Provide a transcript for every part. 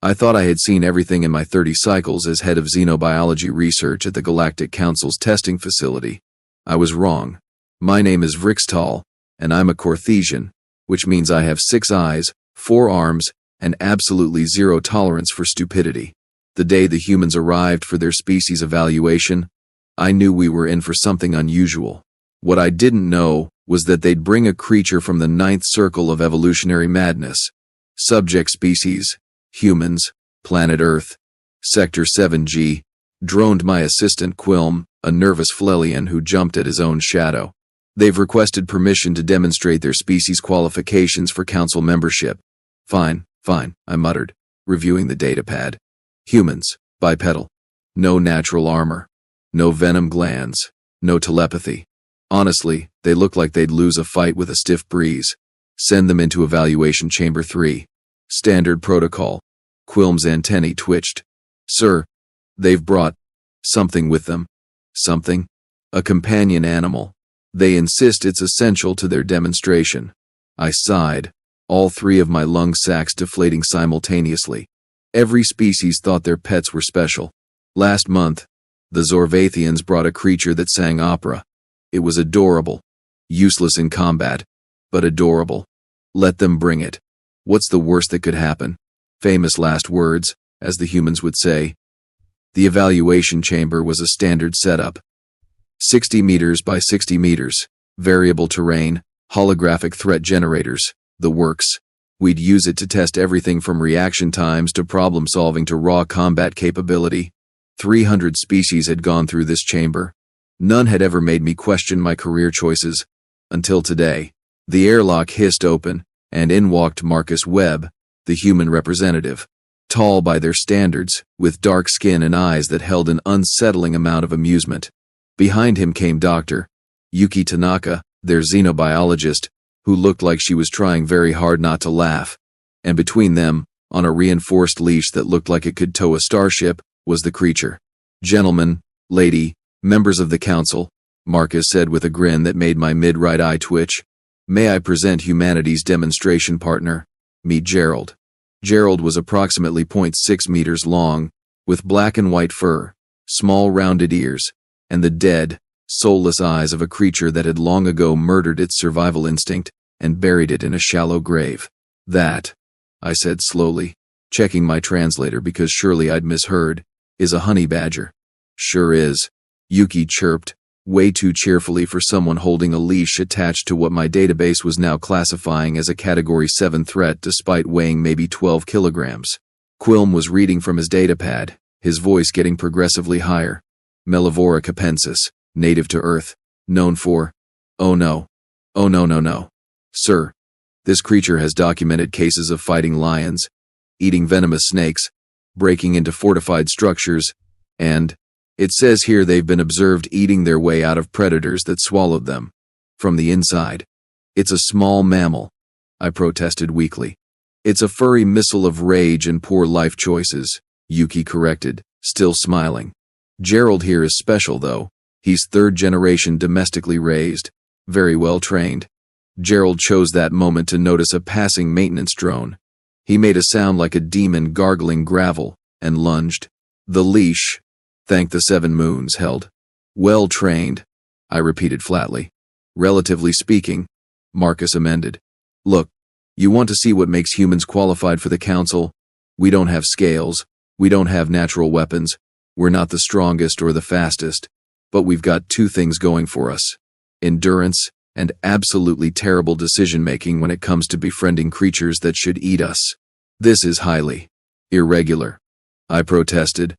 I thought I had seen everything in my 30 cycles as head of xenobiology research at the Galactic Council's testing facility. I was wrong. My name is Vrix'tal, and I'm a Cartesian, which means I have 6 eyes, 4 arms, and absolutely zero tolerance for stupidity. The day the humans arrived for their species evaluation, I knew we were in for something unusual. What I didn't know was that they'd bring a creature from the 9th circle of evolutionary madness. Subject species, humans, planet Earth, Sector 7G, droned my assistant Quilm, a nervous Flellian who jumped at his own shadow. They've requested permission to demonstrate their species qualifications for council membership. Fine, I muttered, reviewing the datapad. Humans, bipedal. No natural armor. No venom glands. No telepathy. Honestly, they look like they'd lose a fight with a stiff breeze. Send them into evaluation chamber 3. Standard protocol. Quilm's antennae twitched. Sir, they've brought something with them. Something? A companion animal. They insist it's essential to their demonstration. I sighed, all 3 of my lung sacs deflating simultaneously. Every species thought their pets were special. Last month, the Zorvathians brought a creature that sang opera. It was adorable. Useless in combat, but adorable. Let them bring it. What's the worst that could happen? Famous last words, as the humans would say. The evaluation chamber was a standard setup. 60 meters by 60 meters, variable terrain, holographic threat generators, the works. We'd use it to test everything from reaction times to problem solving to raw combat capability. 300 species had gone through this chamber. None had ever made me question my career choices. Until today. The airlock hissed open, and in walked Marcus Webb, the human representative. Tall by their standards, with dark skin and eyes that held an unsettling amount of amusement. Behind him came Dr. Yuki Tanaka, their xenobiologist, who looked like she was trying very hard not to laugh. And between them, on a reinforced leash that looked like it could tow a starship, was the creature. Gentlemen, lady, members of the council, Marcus said with a grin that made my mid-right eye twitch. May I present humanity's demonstration partner? Meet Gerald. Gerald was approximately 0.6 meters long, with black and white fur, small rounded ears, and the dead, soulless eyes of a creature that had long ago murdered its survival instinct and buried it in a shallow grave. That, I said slowly, checking my translator because surely I'd misheard, is a honey badger. Sure is, Yuki chirped, way too cheerfully for someone holding a leash attached to what my database was now classifying as a Category 7 threat despite weighing maybe 12 kilograms. Quilm was reading from his datapad, his voice getting progressively higher. Mellivora capensis, native to Earth, known for, oh no. Sir, this creature has documented cases of fighting lions, eating venomous snakes, breaking into fortified structures, and it says here they've been observed eating their way out of predators that swallowed them. From the inside. It's a small mammal, I protested weakly. It's a furry missile of rage and poor life choices, Yuki corrected, still smiling. Gerald here is special though. He's 3rd generation domestically raised, very well trained. Gerald chose that moment to notice a passing maintenance drone. He made a sound like a demon gargling gravel, and lunged. The leash, thank the 7 moons, held. Well trained, I repeated flatly. Relatively speaking, Marcus amended. Look, you want to see what makes humans qualified for the council? We don't have scales, we don't have natural weapons, we're not the strongest or the fastest, but we've got 2 things going for us. Endurance and absolutely terrible decision-making when it comes to befriending creatures that should eat us. This is highly irregular, I protested.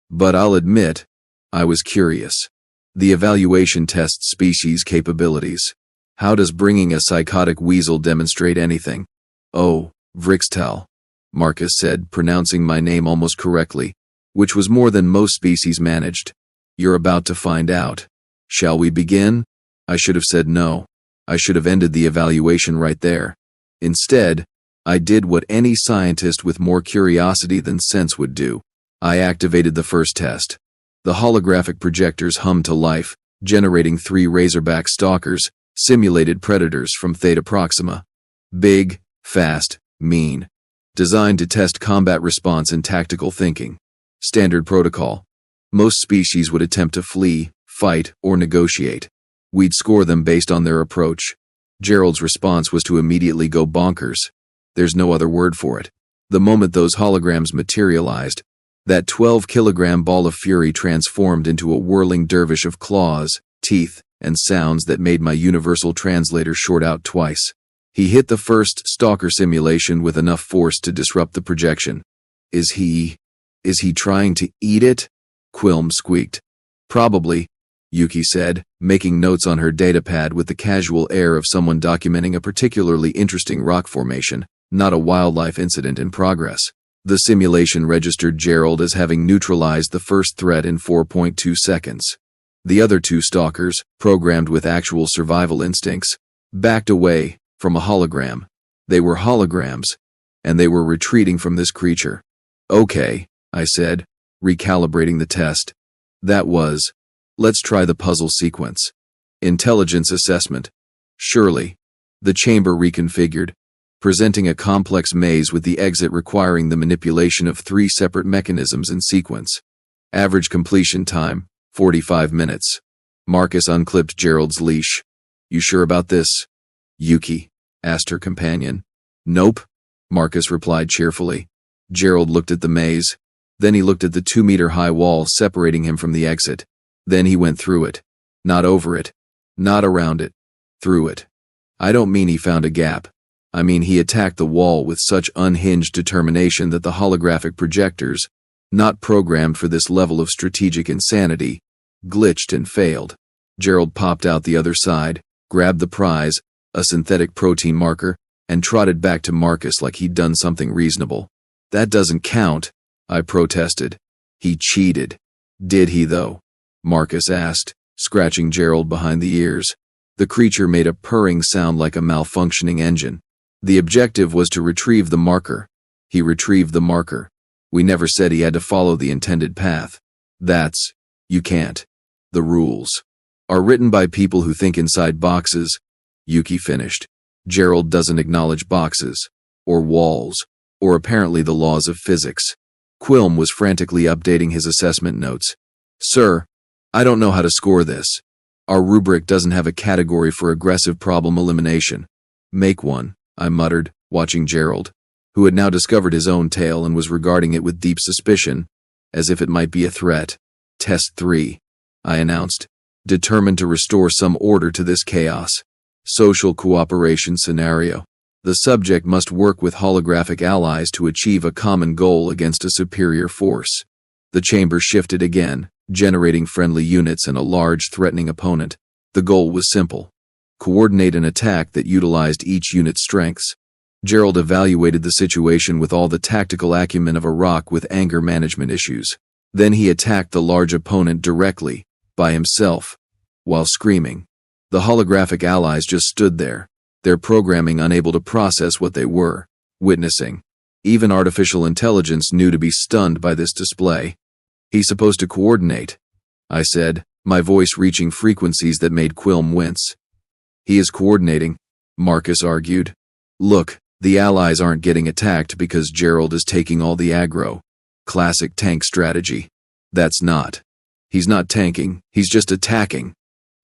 But I'll admit, I was curious. The evaluation tests species capabilities. How does bringing a psychotic weasel demonstrate anything? Oh, Vrix'tal, Marcus said, pronouncing my name almost correctly, which was more than most species managed. You're about to find out. Shall we begin? I should have said no. I should have ended the evaluation right there. Instead, I did what any scientist with more curiosity than sense would do. I activated the first test. The holographic projectors hummed to life, generating 3 razorback stalkers, simulated predators from Theta Proxima. Big, fast, mean. Designed to test combat response and tactical thinking. Standard protocol. Most species would attempt to flee, fight, or negotiate. We'd score them based on their approach. Gerald's response was to immediately go bonkers. There's no other word for it. The moment those holograms materialized, that 12-kilogram ball of fury transformed into a whirling dervish of claws, teeth, and sounds that made my universal translator short out twice. He hit the first stalker simulation with enough force to disrupt the projection. Is he trying to eat it? Quilm squeaked. Probably, Yuki said, making notes on her datapad with the casual air of someone documenting a particularly interesting rock formation, not a wildlife incident in progress. The simulation registered Gerald as having neutralized the first threat in 4.2 seconds. The other two stalkers, programmed with actual survival instincts, backed away from a hologram. They were holograms, and they were retreating from this creature. Okay, I said, recalibrating the test. That was, let's try the puzzle sequence. Intelligence assessment. Surely. The chamber reconfigured, presenting a complex maze with the exit requiring the manipulation of 3 separate mechanisms in sequence. Average completion time, 45 minutes. Marcus unclipped Gerald's leash. You sure about this? Yuki asked her companion. Nope, Marcus replied cheerfully. Gerald looked at the maze. Then he looked at the 2-meter-high wall separating him from the exit. Then he went through it. Not over it. Not around it. Through it. I don't mean he found a gap. I mean he attacked the wall with such unhinged determination that the holographic projectors, not programmed for this level of strategic insanity, glitched and failed. Gerald popped out the other side, grabbed the prize, a synthetic protein marker, and trotted back to Marcus like he'd done something reasonable. That doesn't count, I protested. He cheated. Did he though? Marcus asked, scratching Gerald behind the ears. The creature made a purring sound like a malfunctioning engine. The objective was to retrieve the marker. He retrieved the marker. We never said he had to follow the intended path. You can't. The rules are written by people who think inside boxes, Yuki finished. Gerald doesn't acknowledge boxes, or walls, or apparently the laws of physics. Quilm was frantically updating his assessment notes. Sir, I don't know how to score this. Our rubric doesn't have a category for aggressive problem elimination. Make one, I muttered, watching Gerald, who had now discovered his own tale and was regarding it with deep suspicion, as if it might be a threat. Test 3, I announced, determined to restore some order to this chaos. Social cooperation scenario. The subject must work with holographic allies to achieve a common goal against a superior force. The chamber shifted again, generating friendly units and a large threatening opponent. The goal was simple. Coordinate an attack that utilized each unit's strengths. Gerald evaluated the situation with all the tactical acumen of a rock with anger management issues. Then he attacked the large opponent directly, by himself, while screaming. The holographic allies just stood there, their programming unable to process what they were witnessing. Even artificial intelligence knew to be stunned by this display. He's supposed to coordinate, I said, my voice reaching frequencies that made Quilm wince. He is coordinating, Marcus argued. Look, the allies aren't getting attacked because Gerald is taking all the aggro. Classic tank strategy. He's not tanking, he's just attacking.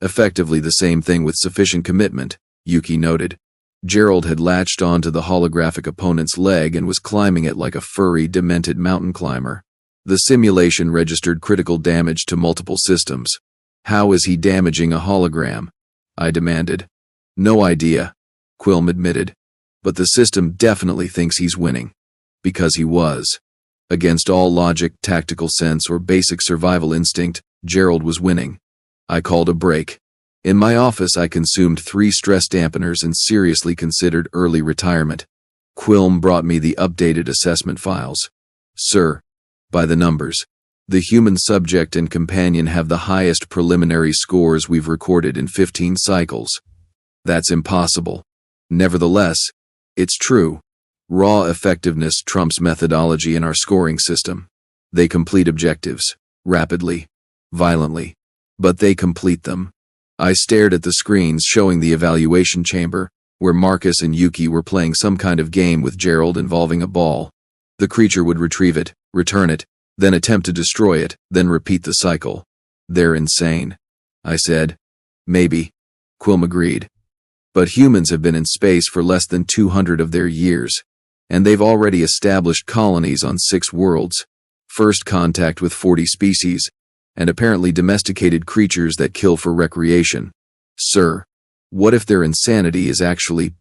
Effectively the same thing with sufficient commitment, Yuki noted. Gerald had latched onto the holographic opponent's leg and was climbing it like a furry, demented mountain climber. The simulation registered critical damage to multiple systems. How is he damaging a hologram? I demanded. No idea, Quilm admitted. But the system definitely thinks he's winning. Because he was. Against all logic, tactical sense, or basic survival instinct, Gerald was winning. I called a break. In my office I consumed 3 stress dampeners and seriously considered early retirement. Quilm brought me the updated assessment files. Sir, by the numbers, the human subject and companion have the highest preliminary scores we've recorded in 15 cycles. That's impossible. Nevertheless, it's true. Raw effectiveness trumps methodology in our scoring system. They complete objectives, rapidly, violently, but they complete them. I stared at the screens showing the evaluation chamber, where Marcus and Yuki were playing some kind of game with Gerald involving a ball. The creature would retrieve it, return it, then attempt to destroy it, then repeat the cycle. They're insane, I said. Maybe, Quilm agreed. But humans have been in space for less than 200 of their years, and they've already established colonies on 6 worlds, first contact with 40 species, and apparently domesticated creatures that kill for recreation. Sir, what if their insanity is actually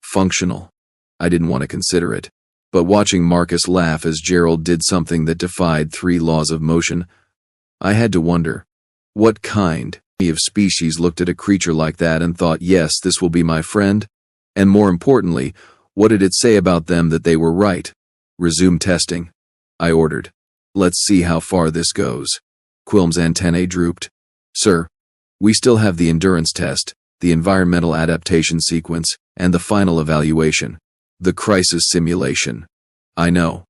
functional? I didn't want to consider it, but watching Marcus laugh as Gerald did something that defied 3 laws of motion, I had to wonder, what kind of species looked at a creature like that and thought, yes, this will be my friend? And more importantly, what did it say about them that they were right? Resume testing, I ordered. Let's see how far this goes. Quilm's antennae drooped. Sir, we still have the endurance test, the environmental adaptation sequence, and the final evaluation. The crisis simulation. I know.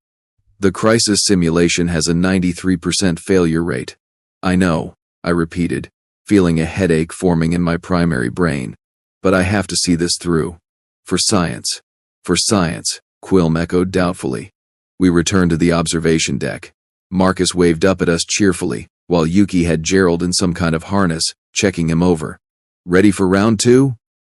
The crisis simulation has a 93% failure rate. I know, I repeated, feeling a headache forming in my primary brain. But I have to see this through. For science. For science, Quilm echoed doubtfully. We returned to the observation deck. Marcus waved up at us cheerfully, while Yuki had Gerald in some kind of harness, checking him over. Ready for round 2?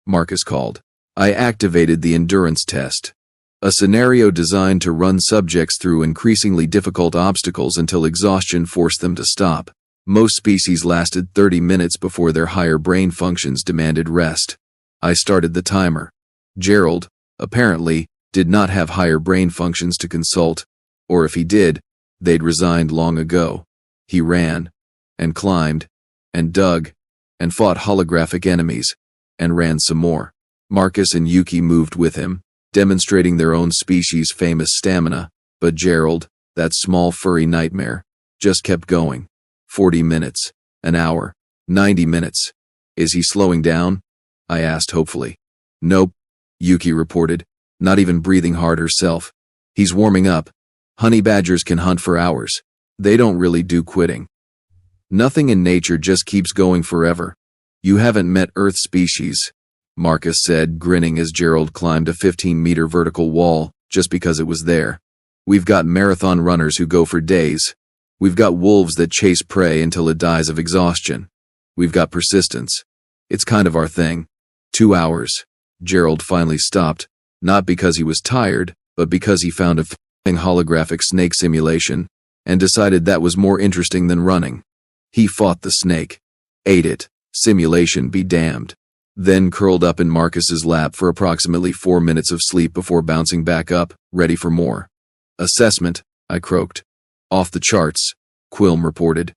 Marcus called. I activated the endurance test, a scenario designed to run subjects through increasingly difficult obstacles until exhaustion forced them to stop. Most species lasted 30 minutes before their higher brain functions demanded rest. I started the timer. Gerald, apparently, did not have higher brain functions to consult, or if he did, they'd resigned long ago. He ran, and climbed, and dug, and fought holographic enemies, and ran some more. Marcus and Yuki moved with him, demonstrating their own species' famous stamina, but Gerald, that small furry nightmare, just kept going. 40 minutes, an hour, 90 minutes. Is he slowing down? I asked hopefully. Nope, Yuki reported, not even breathing hard herself. He's warming up. Honey badgers can hunt for hours. They don't really do quitting. Nothing in nature just keeps going forever. You haven't met Earth species, Marcus said, grinning as Gerald climbed a 15-meter vertical wall just because it was there. We've got marathon runners who go for days. We've got wolves that chase prey until it dies of exhaustion. We've got persistence. It's kind of our thing. 2 hours. Gerald finally stopped, not because he was tired, but because he found a holographic snake simulation and decided that was more interesting than running. He fought the snake, ate it, simulation be damned, then curled up in Marcus's lap for approximately 4 minutes of sleep before bouncing back up, ready for more. Assessment, I croaked. Off the charts, Quilm reported.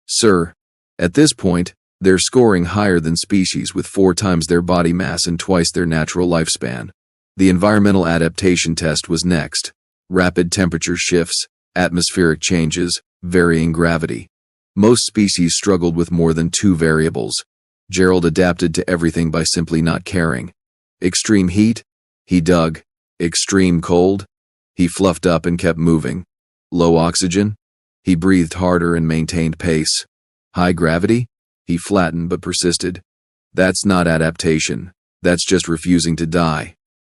Sir, at this point, they're scoring higher than species with 4 times their body mass and twice their natural lifespan. The environmental adaptation test was next. Rapid temperature shifts, atmospheric changes, varying gravity. Most species struggled with more than 2 variables. Gerald adapted to everything by simply not caring. Extreme heat? He dug. Extreme cold? He fluffed up and kept moving. Low oxygen? He breathed harder and maintained pace. High gravity? He flattened but persisted. That's not adaptation. That's just refusing to die,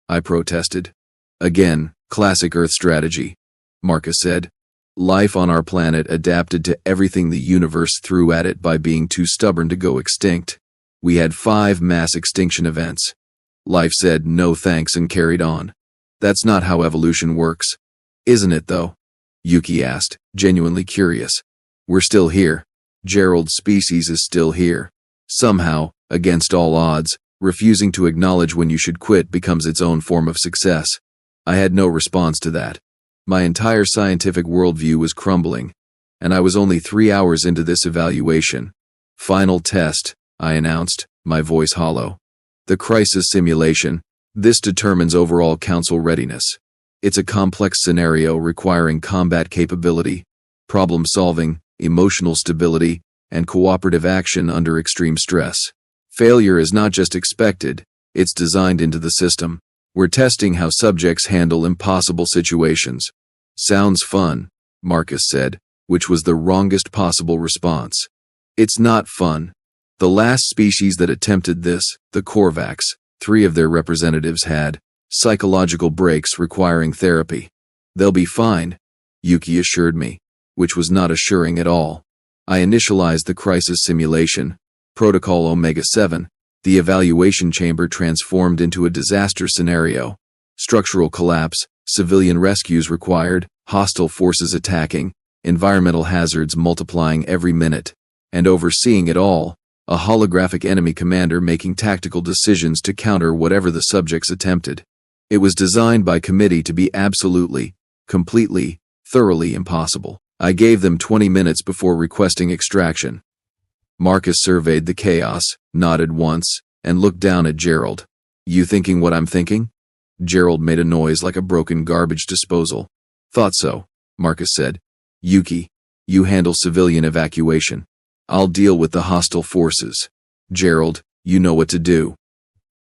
I protested. Again, classic Earth strategy, Marcus said. Life on our planet adapted to everything the universe threw at it by being too stubborn to go extinct. We had 5 mass extinction events. Life said no thanks and carried on. That's not how evolution works. Isn't it though? Yuki asked, genuinely curious. We're still here. Gerald's species is still here. Somehow, against all odds, refusing to acknowledge when you should quit becomes its own form of success. I had no response to that. My entire scientific worldview was crumbling, and I was only 3 hours into this evaluation. Final test, I announced, my voice hollow. The crisis simulation. This determines overall council readiness. It's a complex scenario requiring combat capability, problem solving, emotional stability, and cooperative action under extreme stress. Failure is not just expected, it's designed into the system. We're testing how subjects handle impossible situations. Sounds fun, Marcus said, which was the wrongest possible response. It's not fun. The last species that attempted this, the Korvax, 3 of their representatives had psychological breaks requiring therapy. They'll be fine, Yuki assured me, which was not assuring at all. I initialized the crisis simulation, Protocol Omega-7, the evaluation chamber transformed into a disaster scenario. Structural collapse, civilian rescues required, hostile forces attacking, environmental hazards multiplying every minute, and overseeing it all, a holographic enemy commander making tactical decisions to counter whatever the subjects attempted. It was designed by committee to be absolutely, completely, thoroughly impossible. I gave them 20 minutes before requesting extraction. Marcus surveyed the chaos, nodded once, and looked down at Gerald. You thinking what I'm thinking? Gerald made a noise like a broken garbage disposal. Thought so, Marcus said. Yuki, you handle civilian evacuation. I'll deal with the hostile forces. Gerald, you know what to do.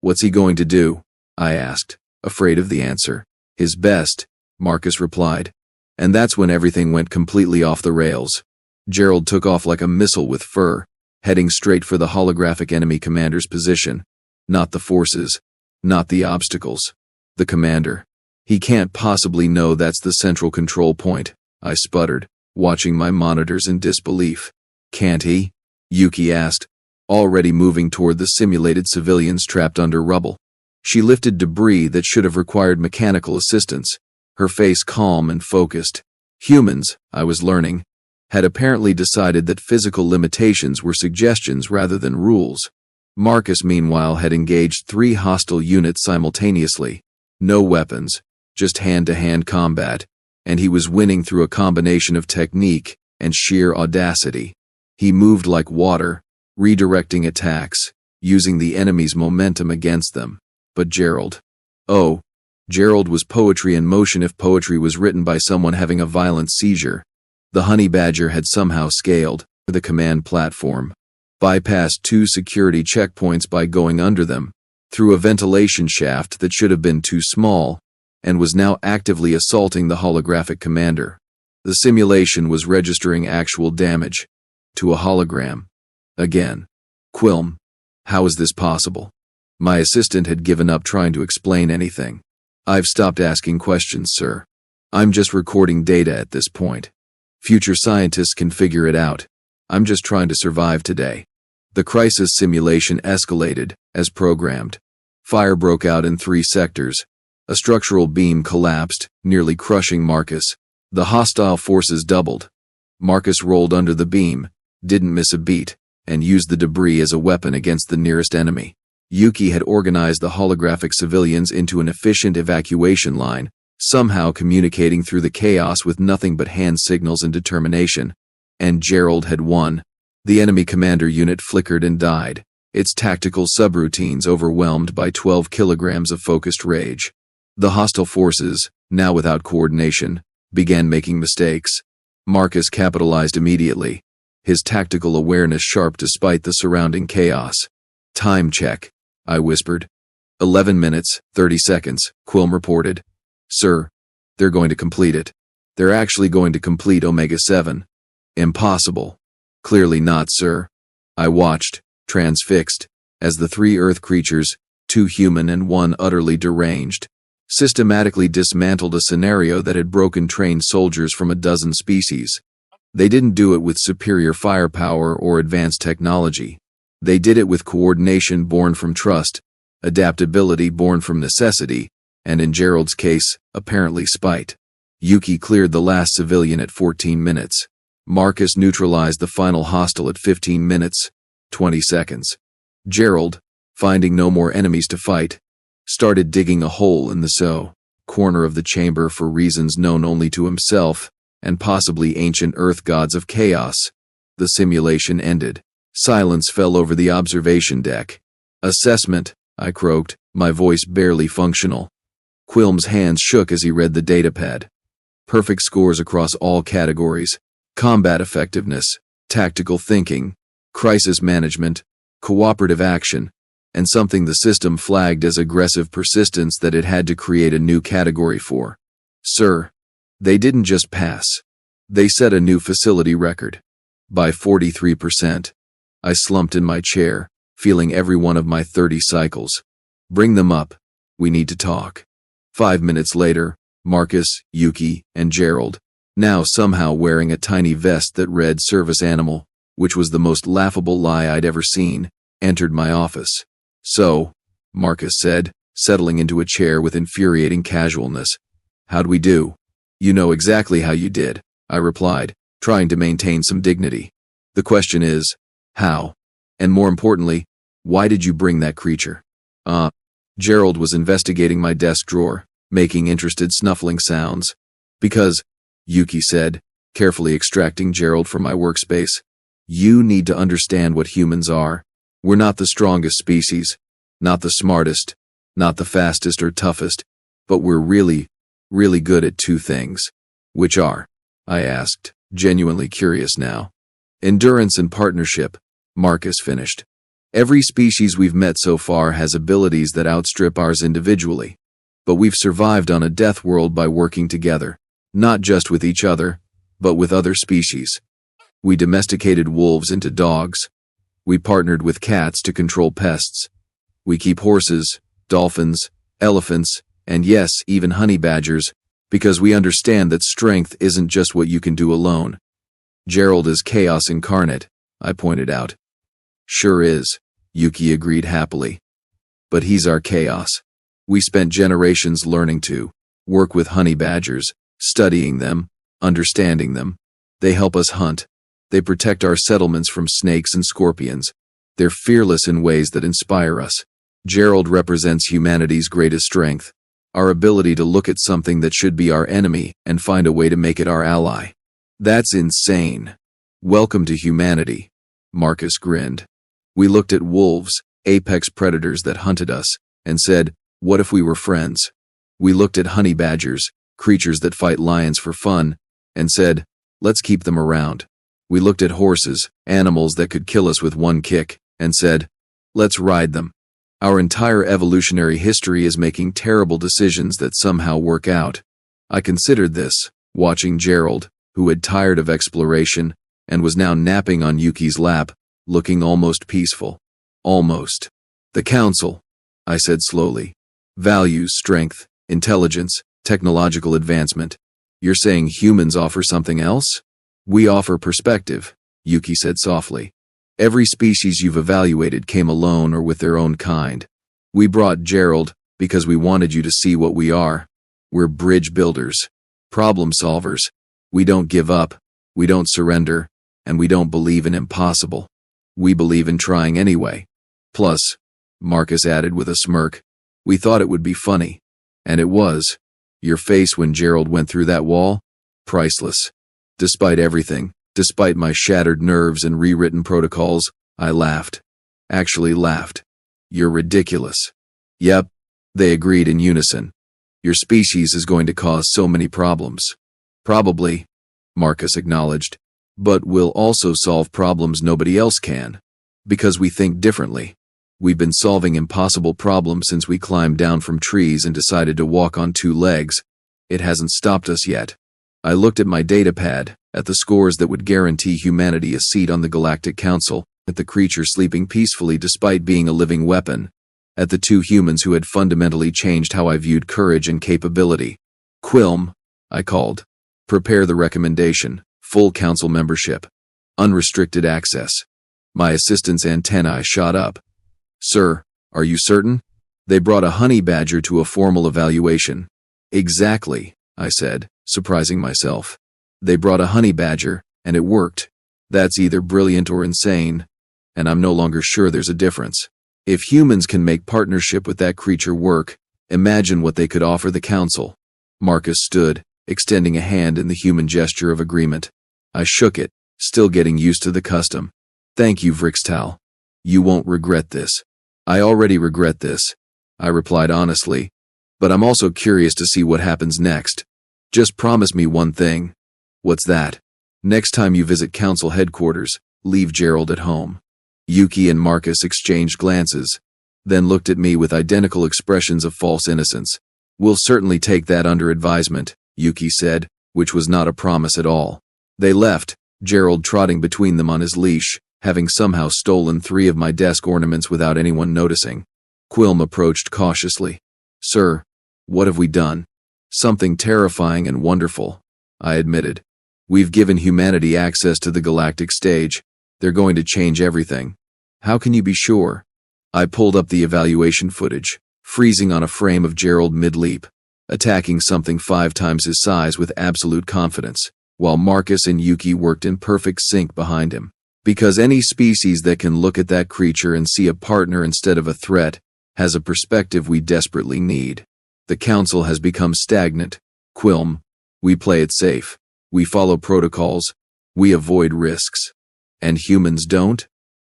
What's he going to do? I asked, afraid of the answer. His best, Marcus replied. And that's when everything went completely off the rails. Gerald took off like a missile with fur, heading straight for the holographic enemy commander's position. Not the forces, not the obstacles. The commander. He can't possibly know that's the central control point, I sputtered, watching my monitors in disbelief. Can't he? Yuki asked, already moving toward the simulated civilians trapped under rubble. She lifted debris that should have required mechanical assistance, her face calm and focused. Humans, I was learning, had apparently decided that physical limitations were suggestions rather than rules. Marcus, meanwhile, had engaged 3 hostile units simultaneously. No weapons, just hand-to-hand combat, and he was winning through a combination of technique and sheer audacity. He moved like water, redirecting attacks, using the enemy's momentum against them. But Gerald. Oh, Gerald was poetry in motion if poetry was written by someone having a violent seizure. The honey badger had somehow scaled the command platform, bypassed 2 security checkpoints by going under them, through a ventilation shaft that should have been too small, and was now actively assaulting the holographic commander. The simulation was registering actual damage. To a hologram. Again. Quilm. How is this possible? My assistant had given up trying to explain anything. I've stopped asking questions, sir. I'm just recording data at this point. Future scientists can figure it out. I'm just trying to survive today. The crisis simulation escalated, as programmed. Fire broke out in 3 sectors. A structural beam collapsed, nearly crushing Marcus. The hostile forces doubled. Marcus rolled under the beam, didn't miss a beat, and used the debris as a weapon against the nearest enemy. Yuki had organized the holographic civilians into an efficient evacuation line, somehow communicating through the chaos with nothing but hand signals and determination. And Gerald had won. The enemy commander unit flickered and died, its tactical subroutines overwhelmed by 12 kilograms of focused rage. The hostile forces, now without coordination, began making mistakes. Marcus capitalized immediately, his tactical awareness sharp despite the surrounding chaos. Time check, I whispered. 11 minutes, 30 seconds, Quilm reported. Sir, they're going to complete it. They're actually going to complete Omega-7. Impossible. Clearly not, sir. I watched, transfixed, as the 3 Earth creatures, 2 human and 1 utterly deranged, systematically dismantled a scenario that had broken trained soldiers from a dozen species. They didn't do it with superior firepower or advanced technology. They did it with coordination born from trust, adaptability born from necessity, and in Gerald's case, apparently spite. Yuki cleared the last civilian at 14 minutes. Marcus neutralized the final hostile at 15 minutes, 20 seconds. Gerald, finding no more enemies to fight, started digging a hole in the corner of the chamber for reasons known only to himself and possibly ancient Earth gods of chaos. The simulation ended. Silence fell over the observation deck. Assessment, I croaked, my voice barely functional. Quilm's hands shook as he read the datapad. Perfect scores across all categories: combat effectiveness, tactical thinking, crisis management, cooperative action, and something the system flagged as aggressive persistence that it had to create a new category for. Sir, they didn't just pass. They set a new facility record. By 43%. I slumped in my chair, feeling every one of my 30 cycles. Bring them up. We need to talk. 5 minutes later, Marcus, Yuki, and Gerald, now somehow wearing a tiny vest that read service animal, which was the most laughable lie I'd ever seen, entered my office. So, Marcus said, settling into a chair with infuriating casualness. How'd we do? You know exactly how you did, I replied, trying to maintain some dignity. The question is, how? And more importantly, why did you bring that creature? Gerald was investigating my desk drawer, making interested snuffling sounds. Because, Yuki said, carefully extracting Gerald from my workspace, you need to understand what humans are. We're not the strongest species, not the smartest, not the fastest or toughest, but we're really, really good at two things. Which are? I asked, genuinely curious now. Endurance and partnership, Marcus finished. Every species we've met so far has abilities that outstrip ours individually, but we've survived on a death world by working together, not just with each other, but with other species. We domesticated wolves into dogs. We partnered with cats to control pests. We keep horses, dolphins, elephants, and yes, even honey badgers, because we understand that strength isn't just what you can do alone. Gerald is chaos incarnate, I pointed out. Sure is, Yuki agreed happily. But he's our chaos. We spent generations learning to work with honey badgers, studying them, understanding them. They help us hunt. They protect our settlements from snakes and scorpions. They're fearless in ways that inspire us. Gerald represents humanity's greatest strength, our ability to look at something that should be our enemy and find a way to make it our ally. That's insane. Welcome to humanity, Marcus grinned. We looked at wolves, apex predators that hunted us, and said, what if we were friends? We looked at honey badgers, creatures that fight lions for fun, and said, let's keep them around. We looked at horses, animals that could kill us with one kick, and said, let's ride them. Our entire evolutionary history is making terrible decisions that somehow work out. I considered this, watching Gerald, who had tired of exploration, and was now napping on Yuki's lap, looking almost peaceful. Almost. The Council, I said slowly. Values, strength, intelligence, technological advancement. You're saying humans offer something else? We offer perspective, Yuki said softly. Every species you've evaluated came alone or with their own kind. We brought Gerald because we wanted you to see what we are. We're bridge builders, problem solvers. We don't give up, we don't surrender, and we don't believe in impossible. We believe in trying anyway. Plus, Marcus added with a smirk, we thought it would be funny. And it was. Your face when Gerald went through that wall? Priceless. Despite everything, despite my shattered nerves and rewritten protocols, I laughed. Actually laughed. You're ridiculous. Yep, they agreed in unison. Your species is going to cause so many problems. Probably, Marcus acknowledged, but we'll also solve problems nobody else can. Because we think differently. We've been solving impossible problems since we climbed down from trees and decided to walk on two legs. It hasn't stopped us yet. I looked at my datapad, at the scores that would guarantee humanity a seat on the Galactic Council, at the creature sleeping peacefully despite being a living weapon, at the two humans who had fundamentally changed how I viewed courage and capability. Quilm, I called. Prepare the recommendation. Full council membership. Unrestricted access. My assistant's antennae shot up. Sir, are you certain? They brought a honey badger to a formal evaluation. Exactly, I said, surprising myself. They brought a honey badger, and it worked. That's either brilliant or insane, and I'm no longer sure there's a difference. If humans can make partnership with that creature work, imagine what they could offer the council. Marcus stood, extending a hand in the human gesture of agreement. I shook it, still getting used to the custom. Thank you, Vrix'tal. You won't regret this. I already regret this, I replied honestly, but I'm also curious to see what happens next. Just promise me one thing. What's that? Next time you visit council headquarters, leave Gerald at home. Yuki and Marcus exchanged glances, then looked at me with identical expressions of false innocence. We'll certainly take that under advisement, Yuki said, which was not a promise at all. They left, Gerald trotting between them on his leash, having somehow stolen 3 of my desk ornaments without anyone noticing. Quilm approached cautiously. Sir, what have we done? Something terrifying and wonderful, I admitted. We've given humanity access to the galactic stage. They're going to change everything. How can you be sure? I pulled up the evaluation footage, freezing on a frame of Gerald mid-leap, attacking something 5 times his size with absolute confidence, while Marcus and Yuki worked in perfect sync behind him. Because any species that can look at that creature and see a partner instead of a threat has a perspective we desperately need. The Council has become stagnant. Quilm, we play it safe. We follow protocols. We avoid risks. And humans don't?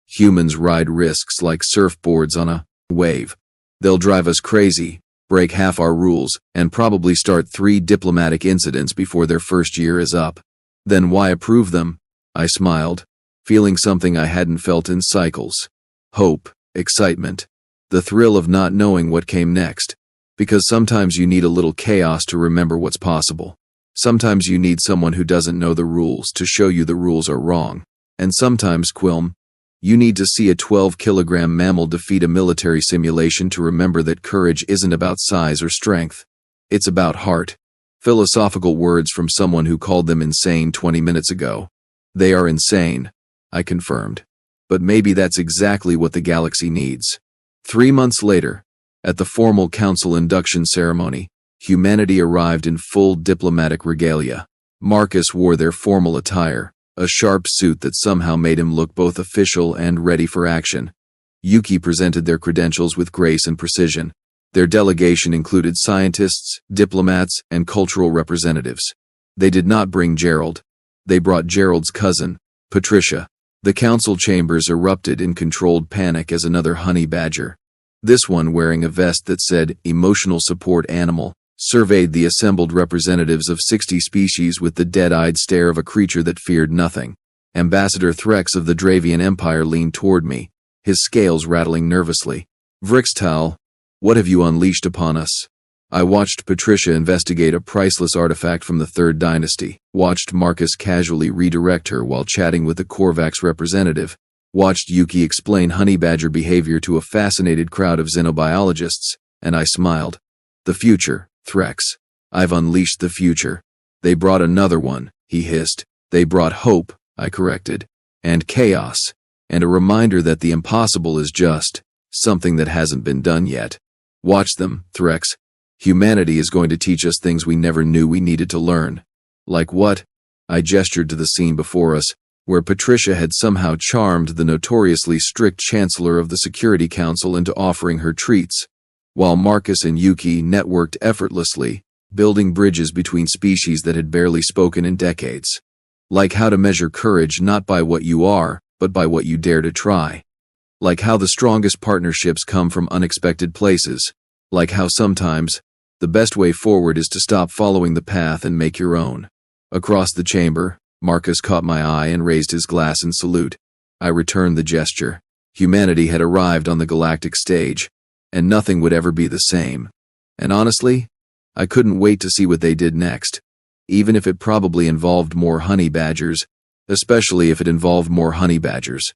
Humans ride risks like surfboards on a wave. They'll drive us crazy, break half our rules, and probably start 3 diplomatic incidents before their first year is up. Then why approve them? I smiled, feeling something I hadn't felt in cycles. Hope, excitement, the thrill of not knowing what came next. Because sometimes you need a little chaos to remember what's possible. Sometimes you need someone who doesn't know the rules to show you the rules are wrong. And sometimes, Quilm, you need to see a 12-kilogram mammal defeat a military simulation to remember that courage isn't about size or strength. It's about heart. Philosophical words from someone who called them insane 20 minutes ago. They are insane, I confirmed. But maybe that's exactly what the galaxy needs. 3 months later, at the formal council induction ceremony, humanity arrived in full diplomatic regalia. Marcus wore their formal attire, a sharp suit that somehow made him look both official and ready for action. Yuki presented their credentials with grace and precision. Their delegation included scientists, diplomats, and cultural representatives. They did not bring Gerald. They brought Gerald's cousin, Patricia. The council chambers erupted in controlled panic as another honey badger, this one wearing a vest that said emotional support animal, surveyed the assembled representatives of 60 species with the dead-eyed stare of a creature that feared nothing. Ambassador Threx of the Dravian Empire leaned toward me, his scales rattling nervously. Vrix'tal, what have you unleashed upon us? I watched Patricia investigate a priceless artifact from the 3rd Dynasty, watched Marcus casually redirect her while chatting with the Korvax representative, watched Yuki explain honey badger behavior to a fascinated crowd of xenobiologists, and I smiled. The future, Threx. I've unleashed the future. They brought another one, he hissed. They brought hope, I corrected, and chaos, and a reminder that the impossible is just something that hasn't been done yet. Watch them, Threx. Humanity is going to teach us things we never knew we needed to learn. Like what? I gestured to the scene before us, where Patricia had somehow charmed the notoriously strict Chancellor of the Security Council into offering her treats, while Marcus and Yuki networked effortlessly, building bridges between species that had barely spoken in decades. Like how to measure courage not by what you are, but by what you dare to try. Like how the strongest partnerships come from unexpected places. Like how sometimes, the best way forward is to stop following the path and make your own. Across the chamber, Marcus caught my eye and raised his glass in salute. I returned the gesture. Humanity had arrived on the galactic stage, and nothing would ever be the same. And honestly, I couldn't wait to see what they did next, even if it probably involved more honey badgers, especially if it involved more honey badgers.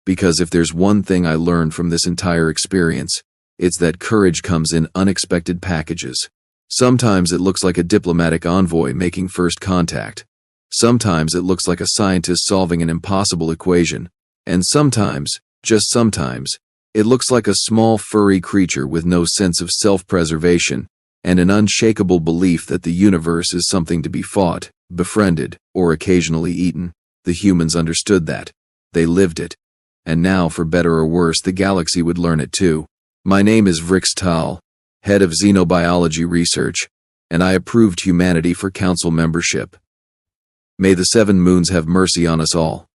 Because if there's one thing I learned from this entire experience, it's that courage comes in unexpected packages. Sometimes it looks like a diplomatic envoy making first contact. Sometimes it looks like a scientist solving an impossible equation. And sometimes, just sometimes, it looks like a small furry creature with no sense of self-preservation and an unshakable belief that the universe is something to be fought, befriended, or occasionally eaten. The humans understood that. They lived it. And now, for better or worse, the galaxy would learn it too. My name is Vrix'tal, head of xenobiology research, and I approved humanity for council membership. May the 7 moons have mercy on us all.